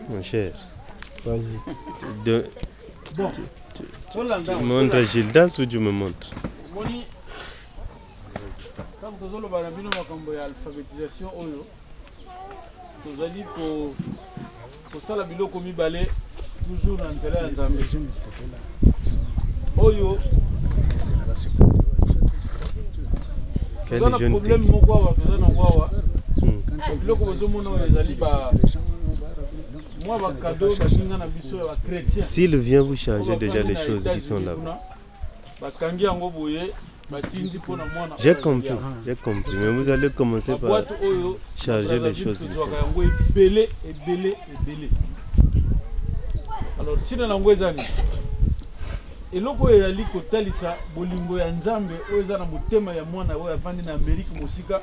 Mon cher, vas-y. Bon. Tu me montres Gildas ou tu me montres? Quand vous avez l'alphabétisation, vous allez pour ça la bilo comme balai toujours dans le Nzambe. Oyo. Quel jeune problème s'il vient vous changer déjà les choses qui sont là. J'ai compris, mais vous allez commencer par charger les choses ici. Alors, si nous avons et loko yali kotalisa bolingo ya Nzambe oyo eza na motema ya mwana oyo avandi na Amerika mosika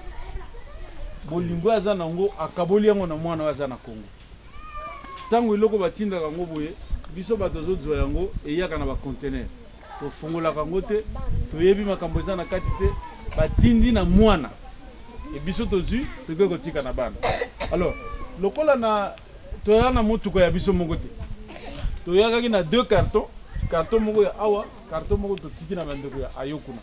bolingo aza nango akaboli yango na mwana oyo aza na Congo tango eloko batindaka yango boye biso bato zozwa yango eyaka na ba container tofungola kango te toyebi makambo eza na kati te batindi na mwana e biso tozwi toke kotika na bana. Alors lokola na toya na motuko ya biso moko te toyakaki na 2 cartons carton moko ya awa carton moko totiki na bandeko ya ayokuna.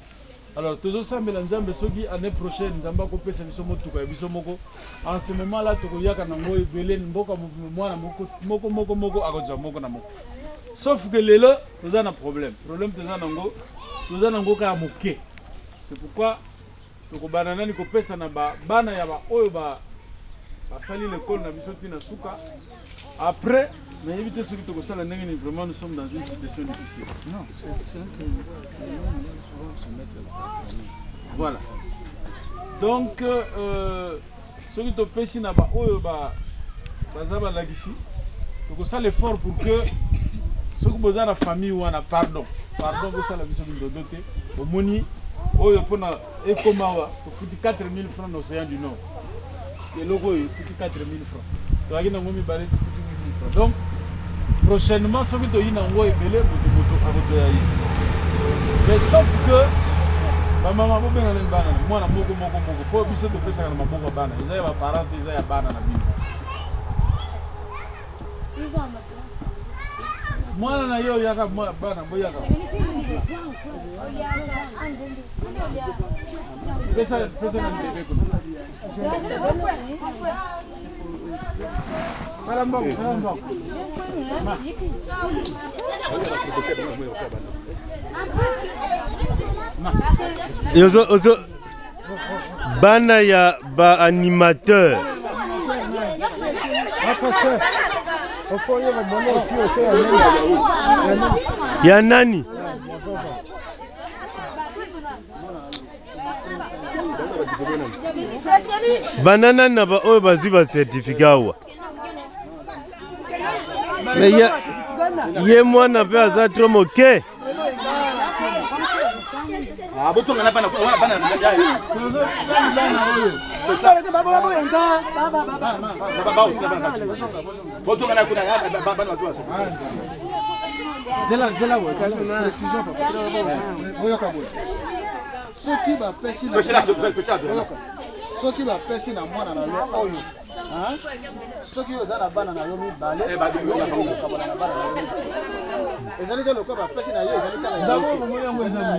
Alors tozo sambela Nzambe soki année prochaine Nzamba kopesa biso motuka ya biso moko en ce moment là tokoyaka nango ebele mboka mwana moko akozwa moko na moko. Sauf que lelo toza na problème toza nango ka moke. C'est pourquoi tokobana nani kopesa na bana ya ba oyo basali l'école na biso tina suka. Après mais évitez ce que tu as vraiment nous sommes dans une situation difficile. Non, c'est que voilà. Donc, ce que tu as fait, c'est que ça l'effort pour que ce que vous avez la famille ou la pardon vous ça la vision de doter au moni au yopona et comment pour foutre 4000 francs dans l'océan du Nord. Et logo il foutre 4000 francs. Donc il n'a pas mis balai pour foutre 1000 francs. Donc prochainement, ce que tu as dit, mais sauf que ma maman m'a bien dit, moi, je suis pas obligé de faire ça. Ils ont des parents, ils ont des parents. Moi, je suis un bana ya ba animateur ya nani banana na ba oyo bazwi ba certificat wa mais ye mwana pe aza trop moke. Ce qui va faire si na mwana na yo oyo ce qui oza na bana na yo mi balé ba de yo kabona na bana na yo ezali ke lokwa ba pesi na yo ezali kala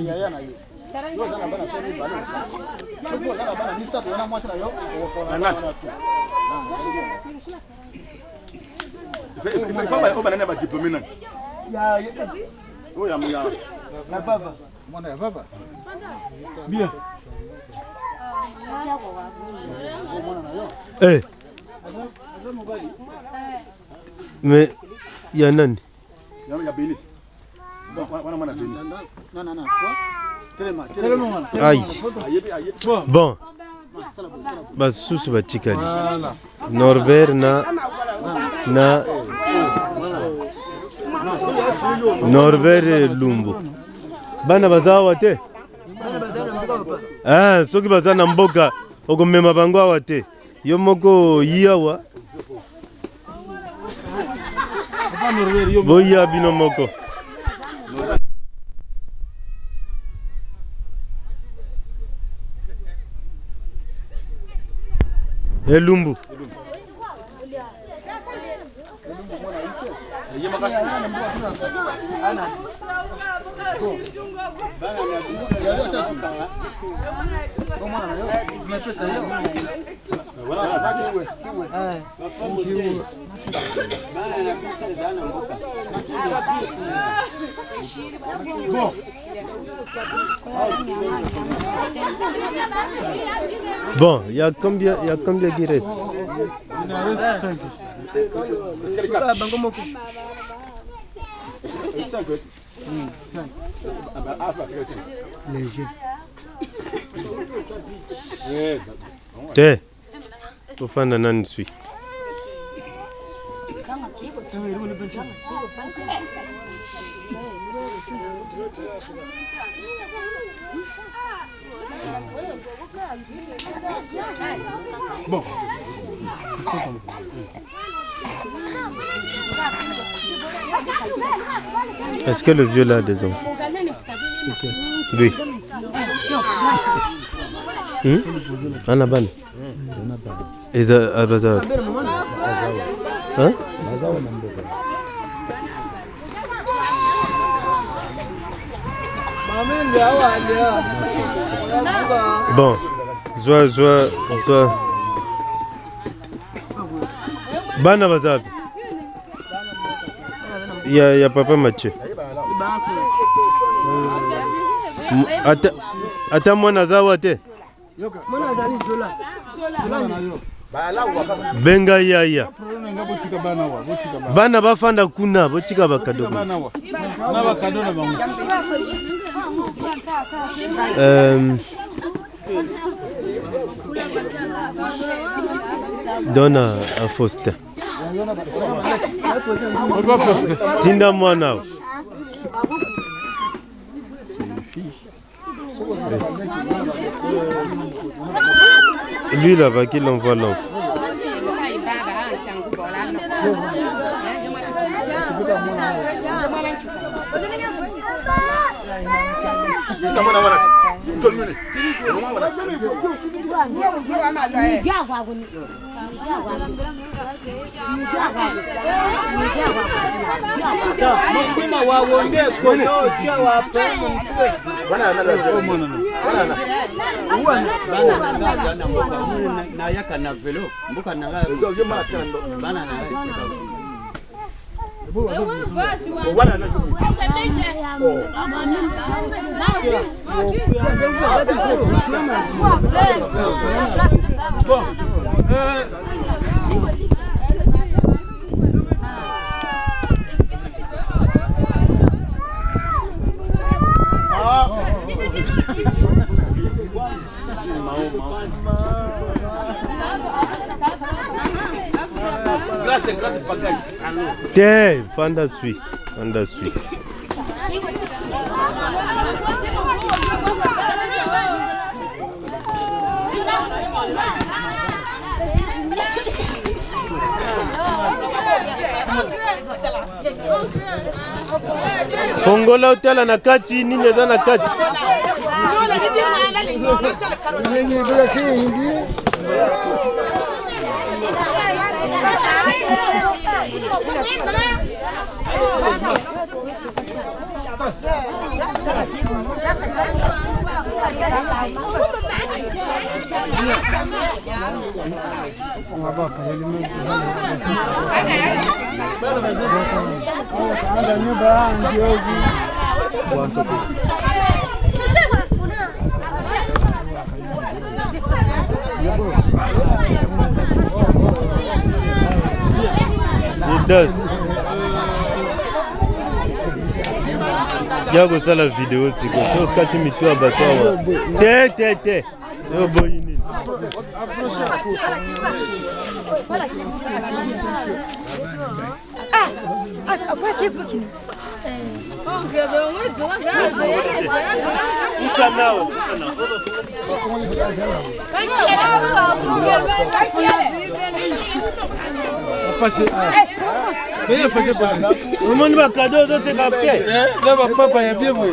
ya ya na yo yo oza na bana so mi balé so ko oza na bana mi sa to na mwasi na yo okona na tu fa ba bana na ba diplômé na ya o ya mu ya na baba mwana ya baba bien. Eh. Mais il y a nani? Il y a Bélis. Aïe. Bon. Bah sous batikali. Norbert na Norbert Lumbu. Bana bazawa te. Ah, soki baza na mboka okomema bango awa te. Yo moko yiawa. Boya bino moko. Lumbu. Bon, il y a combien qui reste? Il en reste 5 ici. Léger. Faut faire un suit. Bon. Est-ce que le vieux là a des enfants? Oui. Anaban. Et ça, Bazaar. Hein? Bon, soit. Bana Bazaar. Il y a papa Mathieu. Attends, moi, Nazawa, Benga yaya. Bana bafanda kuna botika bakadogo. Donna a Foster. Tinda mwana. Lui là-bas qui l'envoie l'enfant. Tiens, Fanda suit. Fongola hotel na kati nini eza na kati. It does. Yago ça la vidéo c'est quoi? So kati mitu abatwa. Te. Yo boyini. Après qui peut qui? Le monde va cadeau, ça c'est capté. Là, papa, il y a bien vrai.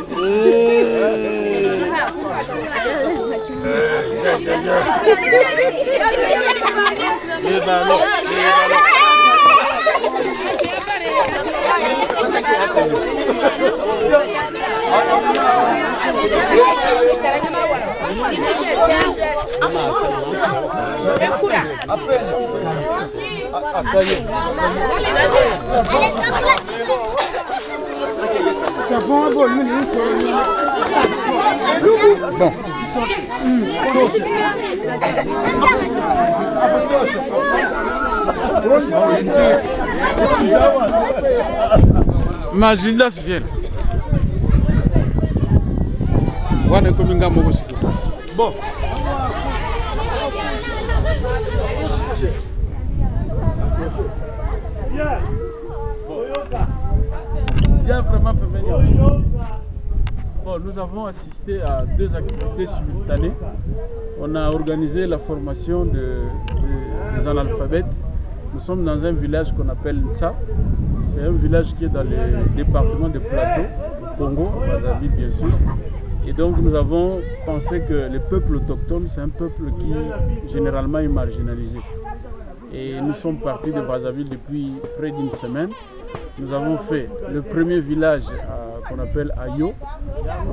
Ma Gildas vient. Voilà comme un gars bon. Bien vraiment peut venir. Bon, nous avons assisté à 2 activités simultanées. On a organisé la formation des analphabètes. Nous sommes dans un village qu'on appelle Nsa. C'est un village qui est dans le département de Plateau, au Congo, à Brazzaville bien sûr. Et donc nous avons pensé que le peuple autochtone, c'est un peuple qui généralement est marginalisé. Et nous sommes partis de Brazzaville depuis près d'une semaine. Nous avons fait le premier village qu'on appelle Ayo.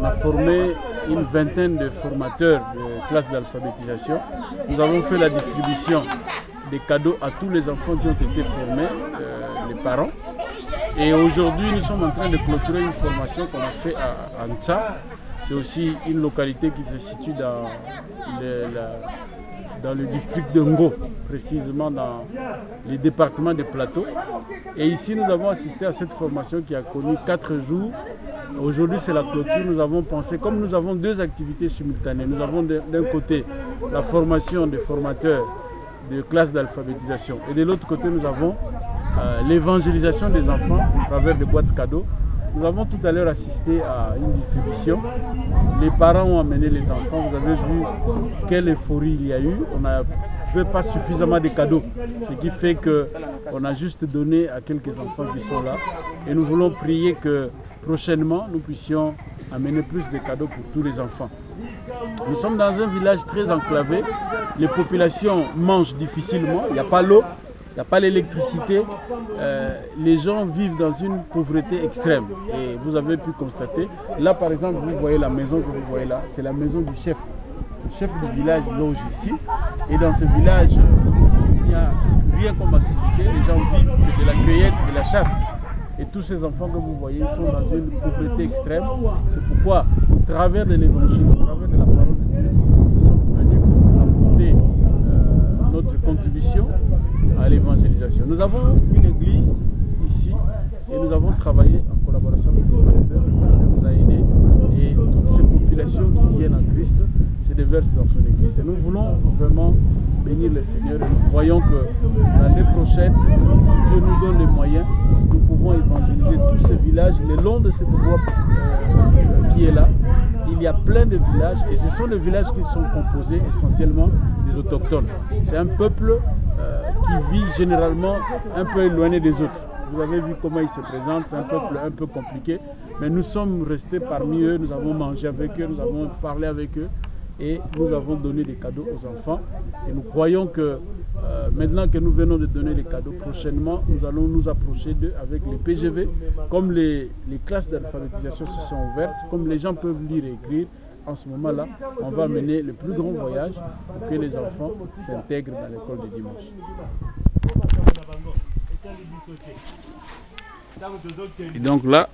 On a formé une vingtaine de formateurs de classes d'alphabétisation. Nous avons fait la distribution des cadeaux à tous les enfants qui ont été formés, les parents. Et aujourd'hui, nous sommes en train de clôturer une formation qu'on a fait à Nsa. C'est aussi une localité qui se situe dans le district de Ngo, précisément dans les départements des plateaux. Et ici, nous avons assisté à cette formation qui a connu 4 jours. Aujourd'hui, c'est la clôture. Nous avons pensé, comme nous avons 2 activités simultanées, nous avons d'un côté la formation des formateurs de classes d'alphabétisation et de l'autre côté, nous avons l'évangélisation des enfants à travers des boîtes cadeaux. Nous avons tout à l'heure assisté à une distribution. Les parents ont amené les enfants. Vous avez vu quelle euphorie il y a eu. On n'avait pas suffisamment de cadeaux. Ce qui fait qu'on a juste donné à quelques enfants qui sont là. Et nous voulons prier que prochainement, nous puissions amener plus de cadeaux pour tous les enfants. Nous sommes dans un village très enclavé. Les populations mangent difficilement. Il n'y a pas l'eau. Il n'y a pas l'électricité, les gens vivent dans une pauvreté extrême et vous avez pu constater, là par exemple vous voyez la maison que vous voyez là, c'est la maison du chef. Le chef du village loge ici et dans ce village il n'y a rien comme activité, les gens vivent de la cueillette, de la chasse et tous ces enfants que vous voyez sont dans une pauvreté extrême. C'est pourquoi au travers de l'évangile, au travers de la parole de Dieu, nous sommes venus pour apporter notre contribution à l'évangélisation. Nous avons une église ici et nous avons travaillé en collaboration avec le pasteur. Le pasteur nous a aidés et toutes ces populations qui viennent en Christ se déversent dans son église. Et nous voulons vraiment bénir le Seigneur et nous croyons que l'année prochaine, si Dieu nous donne les moyens, nous pouvons évangéliser tous ces villages le long de cette voie qui est là. Il y a plein de villages et ce sont des villages qui sont composés essentiellement des autochtones. C'est un peuple qui vit généralement un peu éloigné des autres. Vous avez vu comment ils se présentent, c'est un peuple un peu compliqué, mais nous sommes restés parmi eux, nous avons mangé avec eux, nous avons parlé avec eux et nous avons donné des cadeaux aux enfants. Et nous croyons que maintenant que nous venons de donner les cadeaux, prochainement nous allons nous approcher d'eux avec les PGV. Comme les classes d'alphabétisation se sont ouvertes, comme les gens peuvent lire et écrire, en ce moment-là, on va mener le plus grand voyage pour que les enfants s'intègrent dans l'école de dimanche. Et donc là,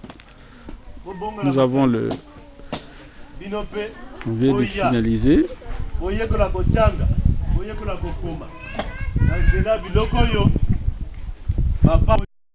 nous avons on vient de finaliser.